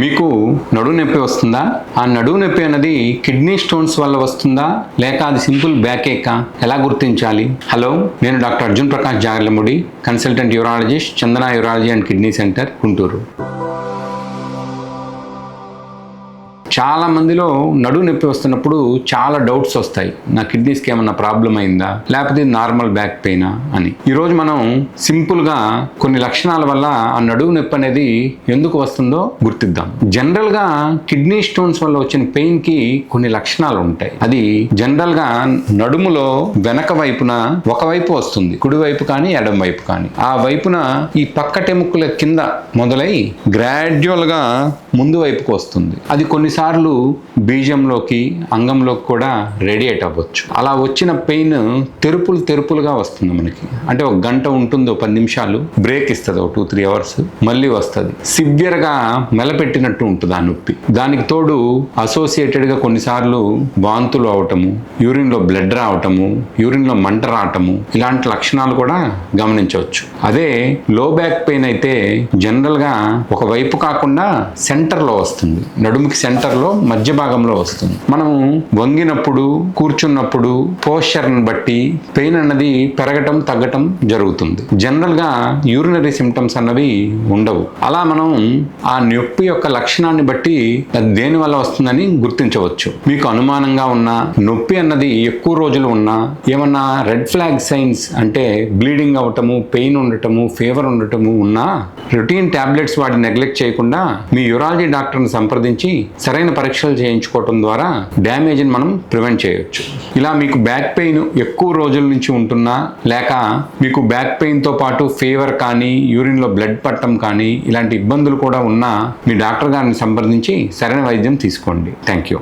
మీకు నడుము నొప్పి వస్తుందా? ఆ నడుము నొప్పి అనేది కిడ్నీ స్టోన్స్ వల్ల వస్తుందా లేక అది సింపుల్ బ్యాక్ ఏకా? ఎలా గుర్తించాలి? హలో, నేను doctor Arjun Prakash Jagarlamudi, consultant urologist, Chandana urology and kidney centre, Guntur. చాలా మందిలో నడుము నొప్పి వస్తున్నప్పుడు చాలా డౌట్స్ వస్తాయి. నా కిడ్నీస్కి ఏమన్నా ప్రాబ్లం అయిందా, లేకపోతే నార్మల్ బ్యాక్ పెయినా అని. ఈరోజు మనం సింపుల్గా కొన్ని లక్షణాల వల్ల ఆ నడుము నొప్పి అనేది ఎందుకు వస్తుందో గుర్తిద్దాం. జనరల్గా కిడ్నీ స్టోన్స్ వల్ల వచ్చిన పెయిన్కి కొన్ని లక్షణాలు ఉంటాయి. అది జనరల్గా నడుములో వెనక వైపున ఒకవైపు వస్తుంది, కుడివైపు కానీ ఎడమ వైపు కానీ. ఆ వైపున ఈ పక్కటెముకల కింద మొదలై గ్రాడ్యువల్గా ముందు వైపుకు వస్తుంది. అది కొన్నిసార్లు బీజంలోకి, అంగంలోకి కూడా రేడియేట్ అవ్వచ్చు. అలా వచ్చిన పెయిన్ తెరుపులుగా వస్తుంది మనకి. అంటే ఒక గంట ఉంటుంది, 10 నిమిషాలు బ్రేక్ ఇస్తుంది, 2-3 అవర్స్, మళ్ళీ వస్తుంది. సివియర్గా మెలపెట్టినట్టు ఉంటుంది ఆ నొప్పి. దానికి తోడు అసోసియేటెడ్గా కొన్నిసార్లు వాంతులు అవటము, యూరిన్లో బ్లడ్ రావటము, యూరిన్లో మంట రావటము, ఇలాంటి లక్షణాలు కూడా గమనించవచ్చు. అదే లో బ్యాక్ పెయిన్ అయితే జనరల్గా ఒకవైపు కాకుండా సెంటర్లో వస్తుంది. నడుముకి సెంటర్లో మధ్య భాగంలో వస్తుంది. మనం వంగినప్పుడు, కూర్చున్నప్పుడు పోస్చర్ని బట్టి పెయిన్ అన్నది పెరగటం, తగ్గటం జరుగుతుంది. జనరల్గా యూరినరీ సిమ్టమ్స్ అన్నవి ఉండవు. అలా మనం ఆ నొప్పి యొక్క లక్షణాన్ని బట్టి అది దేని వల్ల వస్తుందని గుర్తించవచ్చు. మీకు అనుమానంగా ఉన్నా, నొప్పి అన్నది ఎక్కువ రోజులు ఉన్నా, ఏమన్నా రెడ్ ఫ్లాగ్ సైన్స్ అంటే బ్లీడింగ్ అవటము, పెయిన్ ఉండటము, ఫీవర్ ఉండటము ఉన్నా రొటీన్ టాబ్లెట్స్ వాడి నెగ్లెక్ట్ చేయకుండా మీ యూరాలజీ డాక్టర్ని సంప్రదించి సరైన పరీక్షలు చేయించుకోవటం ద్వారా డ్యామేజ్ని మనం ప్రివెంట్ చేయొచ్చు. ఇలా మీకు బ్యాక్ పెయిన్ ఎక్కువ రోజుల నుంచి ఉంటున్నా, లేక మీకు బ్యాక్ పెయిన్తో పాటు ఫీవర్ కానీ, యూరిన్లో బ్లడ్ పట్టడం కానీ ఇలాంటి ఇబ్బందులు కూడా ఉన్నా మీ డాక్టర్ గారిని సంప్రదించి సరైన వైద్యం తీసుకోండి. Thank you.